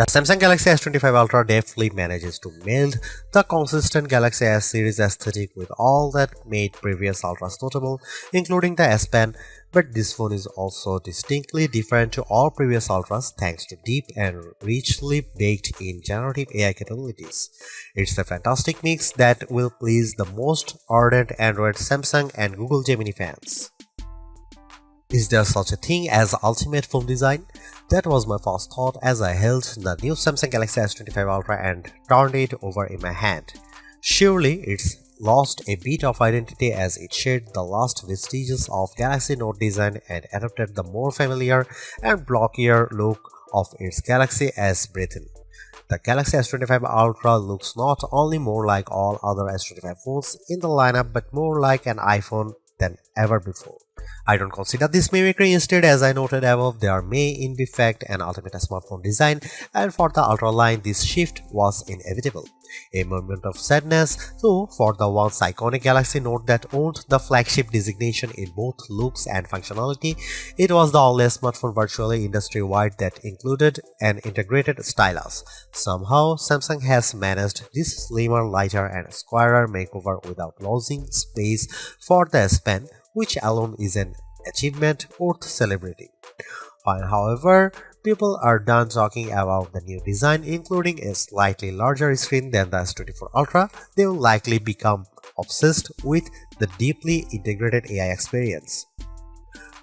The Samsung Galaxy S25 Ultra deftly manages to meld the consistent Galaxy S series aesthetic with all that made previous Ultras notable, including the S Pen, but this phone is also distinctly different to all previous Ultras thanks to deep and richly baked in generative AI capabilities. It's a fantastic mix that will please the most ardent Android, Samsung and Google Gemini fans. Is there such a thing as ultimate phone design? That was my first thought as I held the new Samsung Galaxy S25 Ultra and turned it over in my hand. Surely it's lost a bit of identity as it shed the last vestiges of Galaxy Note design and adopted the more familiar and blockier look of its Galaxy S Breathin. The Galaxy S25 Ultra looks not only more like all other S25 phones in the lineup but more like an iPhone than ever before. I don't consider this mimicry. Instead, as I noted above, there may in fact an ultimate smartphone design, and for the Ultra line this shift was inevitable. A moment of sadness, though, for the once iconic Galaxy Note that owned the flagship designation in both looks and functionality. It was the only smartphone virtually industry-wide that included an integrated stylus. Somehow, Samsung has managed this slimmer, lighter and squarer makeover without losing space for the S Pen, which alone is an achievement worth celebrating. Fine, however, people are done talking about the new design, including a slightly larger screen than the S24 Ultra. They will likely become obsessed with the deeply integrated AI experience.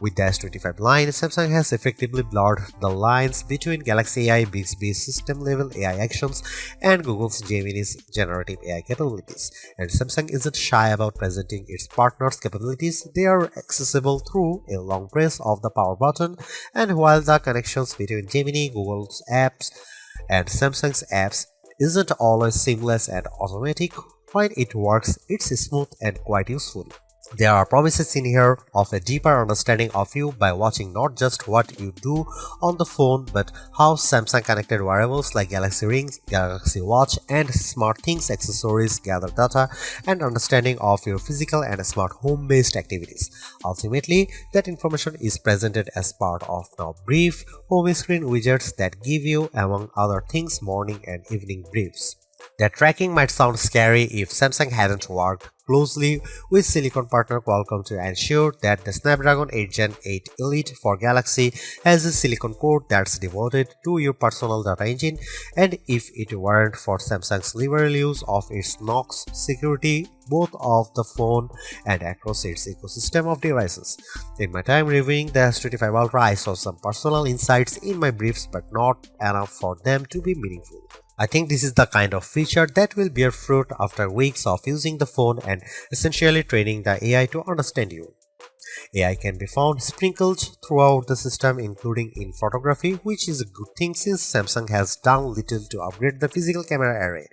With the S25 line, Samsung has effectively blurred the lines between Galaxy AI Bixby's system-level AI actions and Google's Gemini's generative AI capabilities, and Samsung isn't shy about presenting its partners' capabilities. They are accessible through a long press of the power button, and while the connections between Gemini, Google's apps, and Samsung's apps isn't always seamless and automatic, when it works, it's smooth and quite useful. There are promises in here of a deeper understanding of you by watching not just what you do on the phone but how Samsung connected wearables like Galaxy Rings, Galaxy Watch and SmartThings accessories gather data and understanding of your physical and smart home-based activities. Ultimately, that information is presented as part of now brief home screen widgets that give you, among other things, morning and evening briefs. That tracking might sound scary if Samsung hadn't worked closely with silicon partner Qualcomm to ensure that the Snapdragon 8 Gen 8 Elite for Galaxy has a silicon core that's devoted to your personal data engine, and if it weren't for Samsung's liberal use of its Knox security both of the phone and across its ecosystem of devices. In my time reviewing the S25 Ultra, I saw some personal insights in my briefs but not enough for them to be meaningful. I think this is the kind of feature that will bear fruit after weeks of using the phone and essentially training the AI to understand you. AI can be found sprinkled throughout the system, including in photography, which is a good thing since Samsung has done little to upgrade the physical camera array.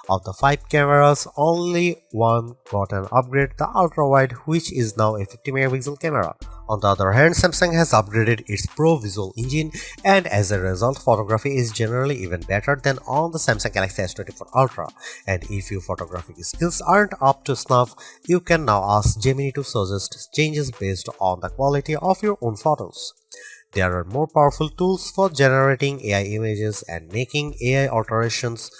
Of the 5 cameras, only one got an upgrade, the ultra-wide, which is now a 50 megapixel camera. On the other hand, Samsung has upgraded its Pro Visual engine, and as a result, photography is generally even better than on the Samsung Galaxy S24 Ultra. And if your photographic skills aren't up to snuff, you can now ask Gemini to suggest changes based on the quality of your own photos. There are more powerful tools for generating AI images and making AI alterations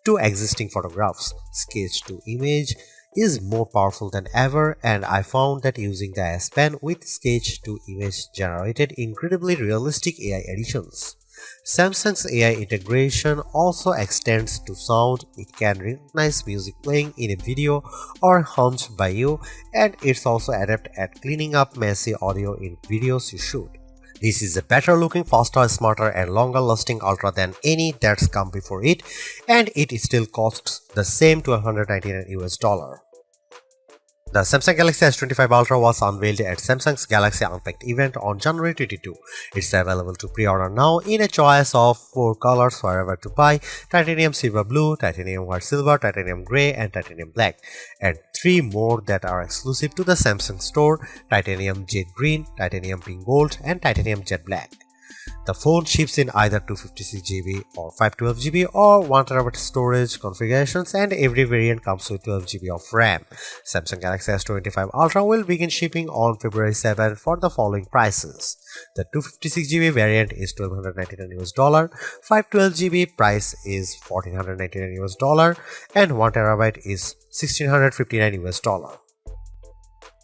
to existing photographs. Sketch to image is more powerful than ever, and I found that using the S Pen with sketch to image generated incredibly realistic AI editions. Samsung's AI integration also extends to sound. It can recognize music playing in a video or hummed by you, and it's also adept at cleaning up messy audio in videos you shoot. This is a better looking, faster, smarter and longer lasting Ultra than any that's come before it, and it still costs the same $199 US. The Samsung Galaxy S25 Ultra was unveiled at Samsung's Galaxy Unpacked event on January 22. It's available to pre-order now in a choice of 4 colors wherever to buy: titanium silver blue, titanium white silver, titanium grey and titanium black, and 3 more that are exclusive to the Samsung store: titanium jade green, titanium pink gold and titanium jet black. The phone ships in either 256GB or 512GB or 1TB storage configurations, and every variant comes with 12GB of RAM. Samsung Galaxy S25 Ultra will begin shipping on February 7 for the following prices. The 256GB variant is $1,299, 512GB price is $1,499, and 1TB is $1,659.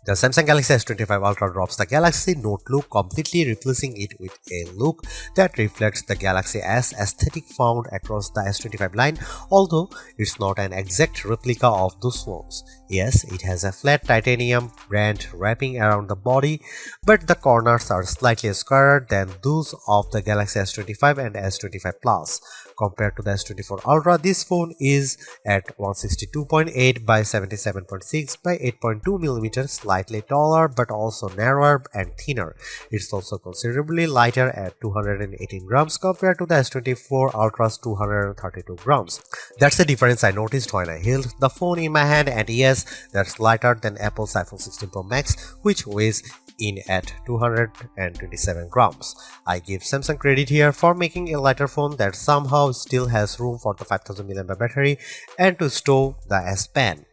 The Samsung Galaxy S25 Ultra drops the Galaxy Note look, completely replacing it with a look that reflects the Galaxy S aesthetic found across the S25 line, although it's not an exact replica of those phones. Yes, it has a flat titanium band wrapping around the body, but the corners are slightly squarer than those of the Galaxy S25 and S25 Plus. Compared to the S24 Ultra, this phone is at 162.8 by 77.6 by 8.2mm, slightly taller but also narrower and thinner. It's also considerably lighter at 218 grams compared to the S24 Ultra's 232 grams. That's the difference I noticed when I held the phone in my hand, and yes, that's lighter than Apple's iPhone 16 Pro Max, which weighs in at 227 grams. I give Samsung credit here for making a lighter phone that somehow still has room for the 5000 mAh battery and to store the S Pen.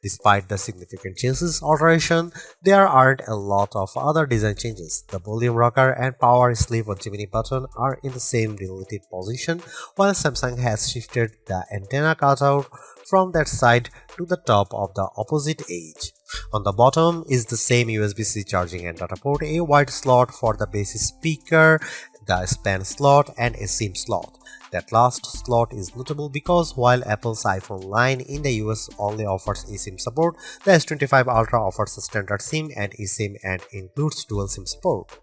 Despite the significant changes alteration, there aren't a lot of other design changes. The volume rocker and power sleep on Gemini button are in the same relative position, while Samsung has shifted the antenna cutout from that side to the top of the opposite edge. On the bottom is the same USB-C charging and data port, a wide slot for the base speaker, the span slot, and a SIM slot. That last slot is notable because while Apple's iPhone line in the US only offers eSIM support, the S25 Ultra offers a standard SIM and eSIM and includes dual SIM support.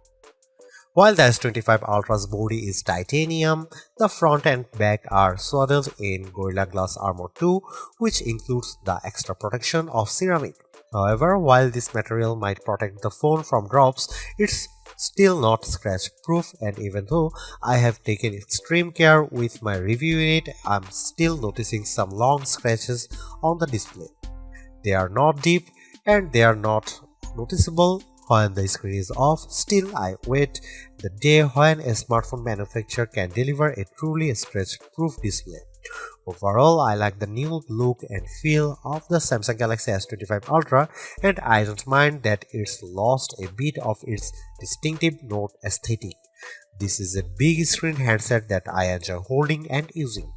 While the S25 Ultra's body is titanium, the front and back are swaddled in Gorilla Glass Armor 2, which includes the extra protection of ceramic. However, while this material might protect the phone from drops, it's still not scratch proof, and even though I have taken extreme care with my review unit, I'm still noticing some long scratches on the display. They are not deep and they are not noticeable when the screen is off. Still, I wait the day when a smartphone manufacturer can deliver a truly scratch-proof display. Overall, I like the new look and feel of the Samsung Galaxy S25 Ultra, and I don't mind that it's lost a bit of its distinctive Note aesthetic. This is a big screen handset that I enjoy holding and using.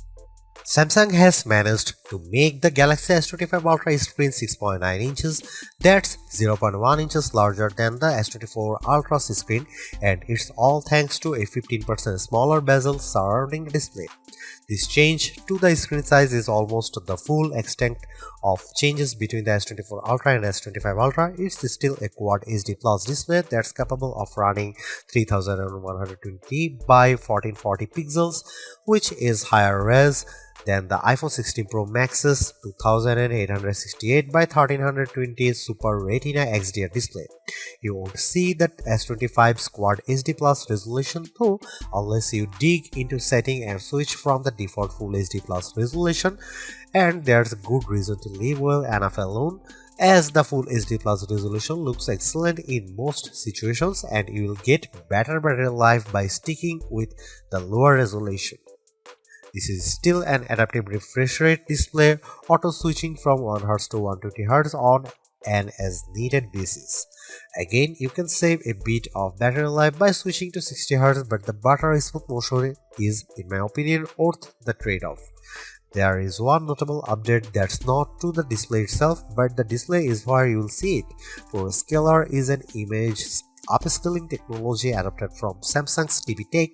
Samsung has managed to make the Galaxy S25 Ultra screen 6.9 inches, that's 0.1 inches larger than the S24 Ultra's screen, and it's all thanks to a 15% smaller bezel surrounding the display. This change to the screen size is almost the full extent of changes between the S24 Ultra and S25 Ultra. It's still a Quad HD Plus display that's capable of running 3120 by 1440 pixels, which is higher res than the iPhone 16 Pro Max's 2868 by 1320 Super Retina XDR display. You won't see that S25's Quad HD Plus resolution though unless you dig into setting and switch from the default Full HD Plus resolution, and there's a good reason to leave well enough alone, as the Full HD Plus resolution looks excellent in most situations and you will get better battery life by sticking with the lower resolution. This is still an adaptive refresh rate display, auto switching from 1Hz to 120Hz on an as needed basis. Again, you can save a bit of battery life by switching to 60Hz, but the battery smooth motion is, in my opinion, worth the trade-off. There is one notable update that's not to the display itself, but the display is where you will see it. ProScaler is an image upscaling technology adopted from Samsung's TV Tech.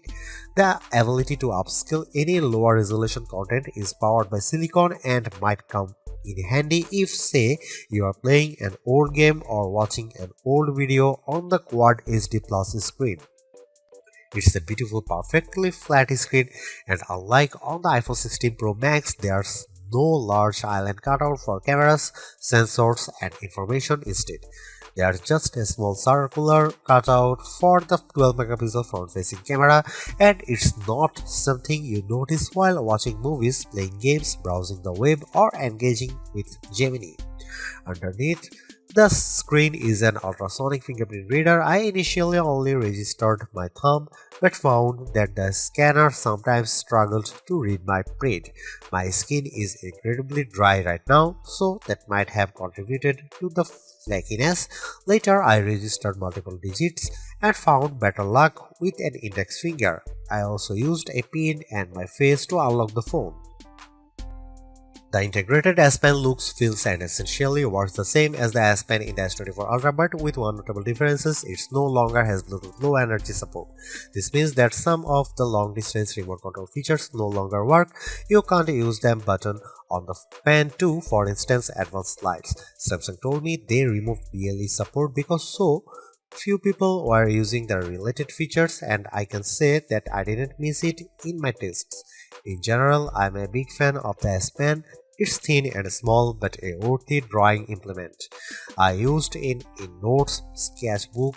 The ability to upscale any lower resolution content is powered by silicon and might come in handy if, say, you are playing an old game or watching an old video on the Quad HD Plus screen. It's a beautiful, perfectly flat screen, and unlike on the iPhone 16 Pro Max, there's no large island cutout for cameras, sensors, and information. Instead, there's just a small circular cutout for the 12-megapixel front-facing camera, and it's not something you notice while watching movies, playing games, browsing the web, or engaging with Gemini. Underneath, The screen is an ultrasonic fingerprint reader. I initially only registered my thumb but found that the scanner sometimes struggled to read my print. My skin is incredibly dry right now, so that might have contributed to the flakiness. Later, I registered multiple digits and found better luck with an index finger. I also used a pin and my face to unlock the phone. The integrated S Pen looks, feels and essentially works the same as the S Pen in the S24 Ultra, but with one notable difference: it no longer has Bluetooth Low Energy support. This means that some of the long-distance remote control features no longer work. You can't use them button on the Pen 2, for instance, advanced lights. Samsung told me they removed BLE support because so few people were using the related features, and I can say that I didn't miss it in my tests. In general, I'm a big fan of the S Pen. It's thin and small but a worthy drawing implement. I used it in notes, sketchbook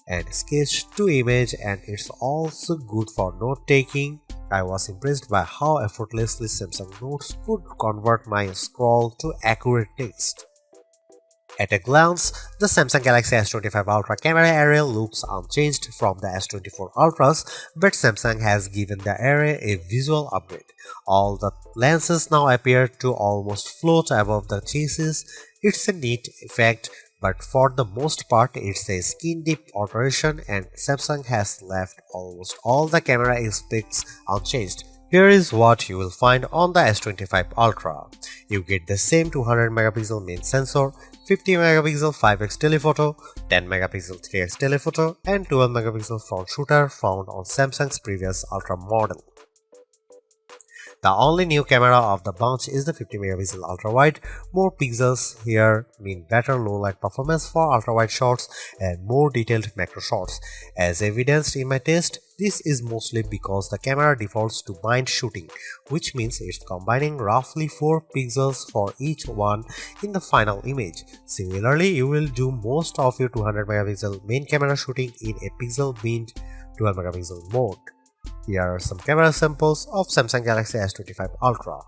and sketch to image, and it's also good for note taking. I was impressed by how effortlessly Samsung Notes could convert my scroll to accurate text. At a glance, the Samsung Galaxy S25 Ultra camera area looks unchanged from the S24 Ultras, but Samsung has given the array a visual upgrade. All the lenses now appear to almost float above the chassis. It's a neat effect, but for the most part it's a skin-deep alteration, and Samsung has left almost all the camera aspects unchanged. Here is what you will find on the S25 Ultra. You get the same 200 megapixel main sensor, 50 megapixel 5x telephoto, 10 megapixel 3x telephoto, and 12 megapixel front shooter found on Samsung's previous Ultra model. The only new camera of the bunch is the 50 megapixel ultra wide. More pixels here mean better low light performance for ultra wide shots and more detailed macro shots. As evidenced in my test, this is mostly because the camera defaults to bind shooting, which means it's combining roughly 4 pixels for each one in the final image. Similarly, you will do most of your 200 megapixel main camera shooting in a pixel binned 12 megapixel mode. Here are some camera samples of Samsung Galaxy S25 Ultra.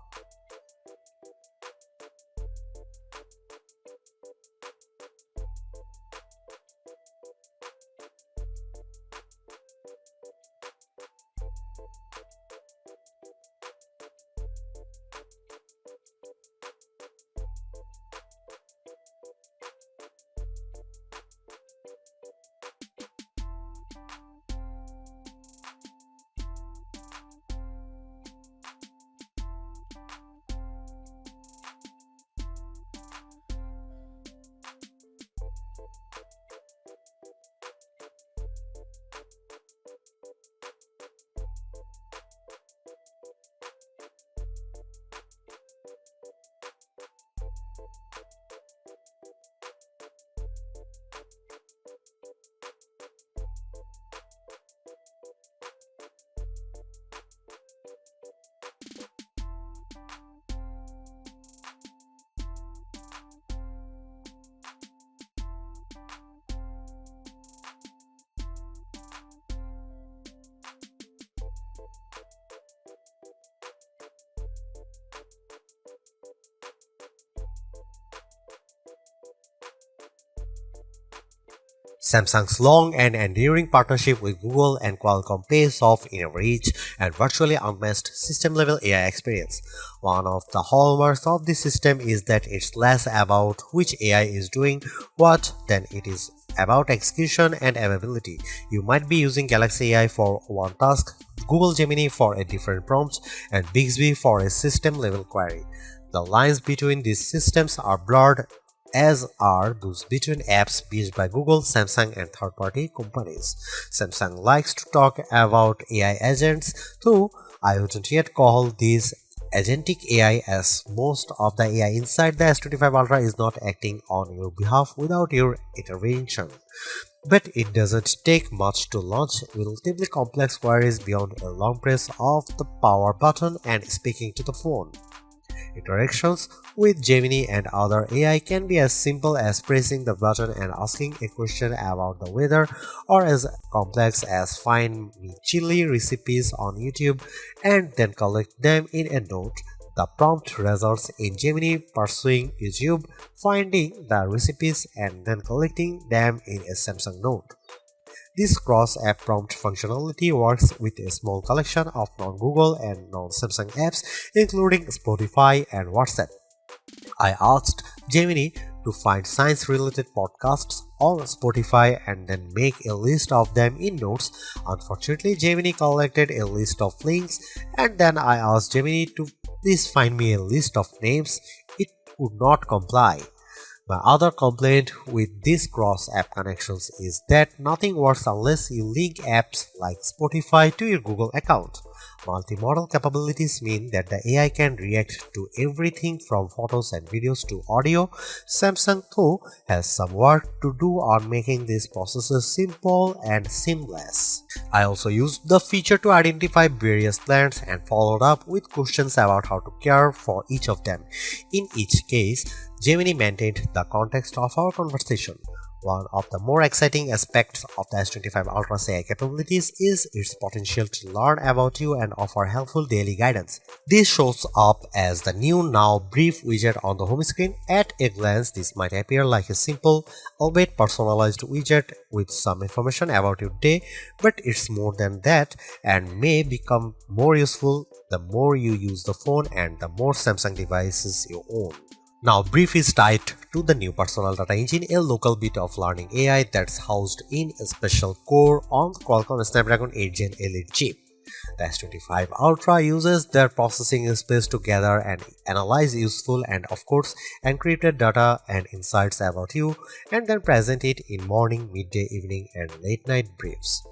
Samsung's long and enduring partnership with Google and Qualcomm pays off in a rich and virtually unmatched system-level AI experience. One of the hallmarks of this system is that it's less about which AI is doing what than it is about execution and availability. You might be using Galaxy AI for one task, Google Gemini for a different prompt, and Bixby for a system-level query. The lines between these systems are blurred, as are those between apps built by Google, Samsung, and third-party companies. Samsung likes to talk about AI agents, though I wouldn't yet call these agentic AI, as most of the AI inside the S25 Ultra is not acting on your behalf without your intervention. But it doesn't take much to launch relatively complex queries beyond a long press of the power button and speaking to the phone. Interactions with Gemini and other AI can be as simple as pressing the button and asking a question about the weather, or as complex as find me chili recipes on YouTube and then collect them in a note. the prompt results in Gemini pursuing YouTube, finding the recipes and then collecting them in a Samsung Note. This cross-app prompt functionality works with a small collection of non-Google and non-Samsung apps, including Spotify and WhatsApp. I asked Gemini to find science-related podcasts on Spotify and then make a list of them in Notes. Unfortunately, Gemini collected a list of links, and then I asked Gemini to please find me a list of names. It would not comply. My other complaint with these cross-app connections is that nothing works unless you link apps like Spotify to your Google account. Multimodal capabilities mean that the AI can react to everything from photos and videos to audio. Samsung, though, has some work to do on making these processes simple and seamless. I also used the feature to identify various plants and followed up with questions about how to care for each of them. In each case, Gemini maintained the context of our conversation. One of the more exciting aspects of the S25 Ultra's AI capabilities is its potential to learn about you and offer helpful daily guidance. This shows up as the new Now Brief widget on the home screen. At a glance, this might appear like a simple, albeit personalized widget with some information about your day, but it's more than that and may become more useful the more you use the phone and the more Samsung devices you own. Now, Brief is tied to the new personal data engine, a local bit of learning AI that's housed in a special core on the Qualcomm Snapdragon 8 Gen Elite chip. The S25 Ultra uses their processing space to gather and analyze useful and, of course, encrypted data and insights about you, and then present it in morning, midday, evening, and late night briefs.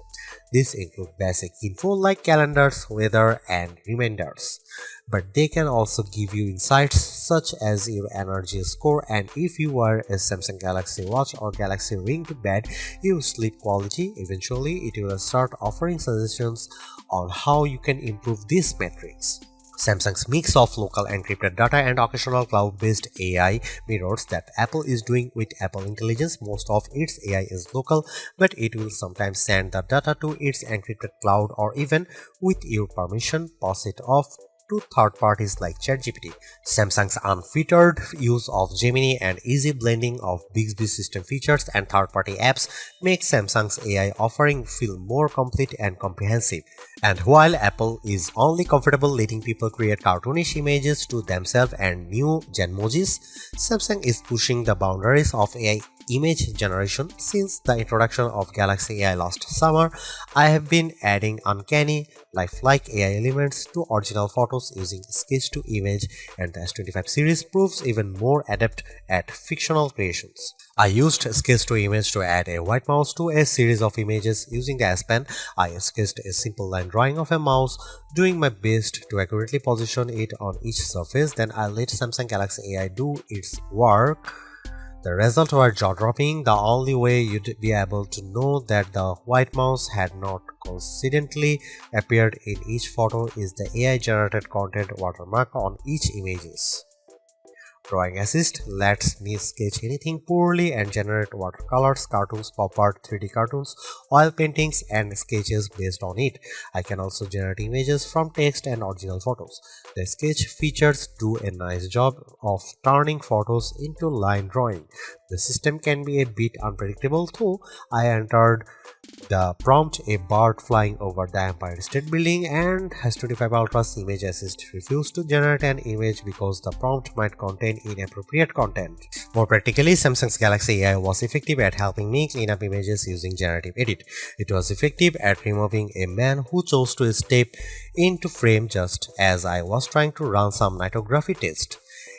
These include basic info like calendars, weather, and reminders. But they can also give you insights such as your energy score, and if you wear a Samsung Galaxy Watch or Galaxy Ring to bed, your sleep quality. Eventually, it will start offering suggestions on how you can improve these metrics. Samsung's mix of local encrypted data and occasional cloud-based AI mirrors that Apple is doing with Apple Intelligence. Most of its AI is local, but it will sometimes send the data to its encrypted cloud or even, with your permission, pass it off to third parties like ChatGPT. Samsung's unfettered use of Gemini and easy blending of Bixby system features and third-party apps make Samsung's AI offering feel more complete and comprehensive. And while Apple is only comfortable letting people create cartoonish images to themselves and new Genmojis, Samsung is pushing the boundaries of AI image generation. Since the introduction of Galaxy AI last summer, I have been adding uncanny, lifelike AI elements to original photos using sketch to image, and the S25 series proves even more adept at fictional creations. I used sketch to image to add a white mouse to a series of images using the S Pen. I sketched a simple line drawing of a mouse, doing my best to accurately position it on each surface. Then I let Samsung Galaxy AI do its work. The results were jaw-dropping. The only way you'd be able to know that the white mouse had not coincidentally appeared in each photo is the AI-generated content watermark on each images. Drawing Assist lets me sketch anything poorly and generate watercolors, cartoons, pop art, 3D cartoons, oil paintings, and sketches based on it. I can also generate images from text and original photos. The sketch features do a nice job of turning photos into line drawing. The system can be a bit unpredictable, though. I entered the prompt a bird flying over the Empire State Building, and S25 Ultra's Image Assist refused to generate an image because the prompt might contain inappropriate content. More practically, Samsung's Galaxy AI was effective at helping me clean up images using generative edit. It was effective at removing a man who chose to step into frame just as I was trying to run some nightography test.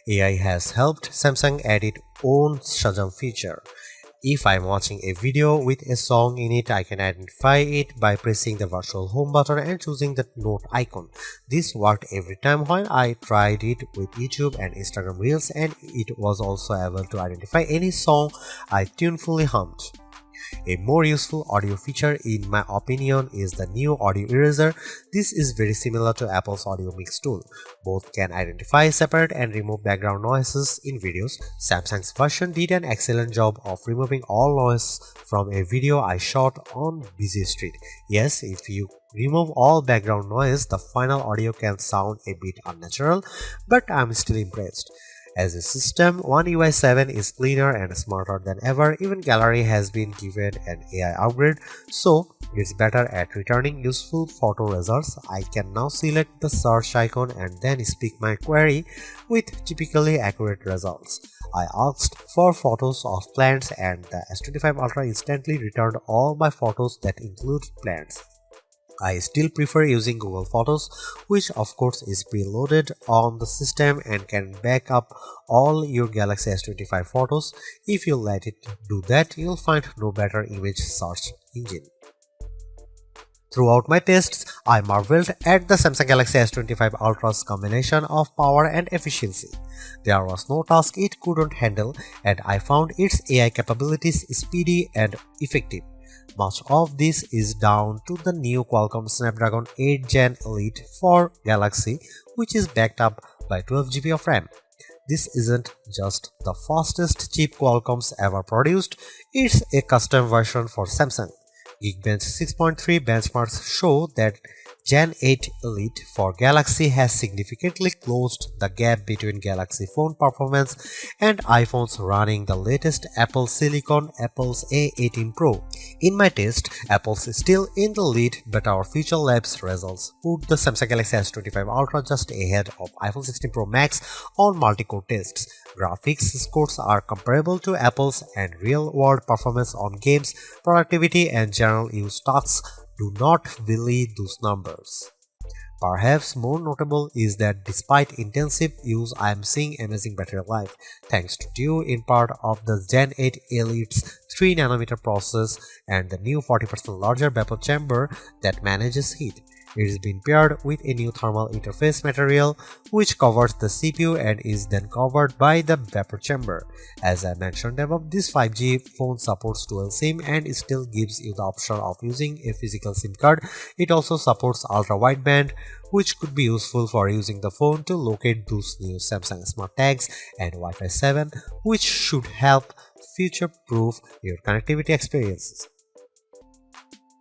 AI has helped Samsung add its own Shazam feature. If I'm watching a video with a song in it, I can identify it by pressing the virtual home button and choosing the note icon. This worked every time when I tried it with YouTube and Instagram Reels, and it was also able to identify any song I tunefully hummed. A more useful audio feature in my opinion is the new audio eraser. This is very similar to Apple's audio mix tool. Both can identify, separate and remove background noises in videos. Samsung's version did an excellent job of removing all noise from a video I shot on busy street. Yes, if you remove all background noise, the final audio can sound a bit unnatural, but I'm still impressed. As a system, One UI 7 is cleaner and smarter than ever. Even Gallery has been given an AI upgrade, so it's better at returning useful photo results. I can now select the search icon and then speak my query with typically accurate results. I asked for photos of plants and the S25 Ultra instantly returned all my photos that include plants. I still prefer using Google Photos, which of course is preloaded on the system and can back up all your Galaxy S25 photos. If you let it do that, you'll find no better image search engine. Throughout my tests, I marveled at the Samsung Galaxy S25 Ultra's combination of power and efficiency. There was no task it couldn't handle, and I found its AI capabilities speedy and effective. Much of this is down to the new Qualcomm Snapdragon 8 Gen Elite for Galaxy, which is backed up by 12GB of RAM. This isn't just the fastest chip Qualcomm's ever produced, it's a custom version for Samsung. Geekbench 6.3 benchmarks show that Gen 8 Elite for Galaxy has significantly closed the gap between Galaxy phone performance and iPhones running the latest Apple Silicon, Apple's A18 Pro. In my test, Apple's still in the lead, but our Future Labs results put the Samsung Galaxy S25 Ultra just ahead of iPhone 16 Pro Max on multi-core tests. Graphics scores are comparable to Apple's, and real-world performance on games, productivity and general use tasks do not belie those numbers. Perhaps more notable is that despite intensive use, I am seeing amazing battery life, thanks to due in part of the Gen 8 Elite's 3nm process and the new 40% larger vapor chamber that manages heat. It is being paired with a new thermal interface material which covers the CPU and is then covered by the vapor chamber. As I mentioned above, this 5G phone supports dual SIM and still gives you the option of using a physical SIM card. It also supports ultra-wideband, which could be useful for using the phone to locate those new Samsung Smart Tags, and Wi-Fi 7, which should help future-proof your connectivity experiences.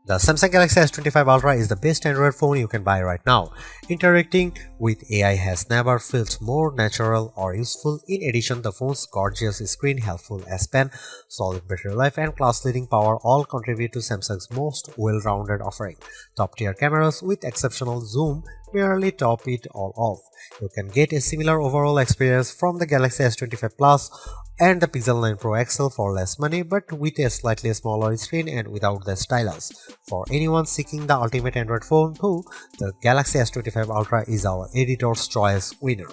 The Samsung Galaxy S25 Ultra is the best Android phone you can buy right now. Interacting with AI has never felt more natural or useful. In addition, the phone's gorgeous screen, helpful S Pen, solid battery life and class-leading power all contribute to Samsung's most well-rounded offering. Top-tier cameras with exceptional zoom merely top it all off. You can get a similar overall experience from the Galaxy S25 Plus and the Pixel 9 Pro XL for less money, but with a slightly smaller screen and without the stylus. For anyone seeking the ultimate Android phone too, the Galaxy S25 Ultra is our editor's choice winner.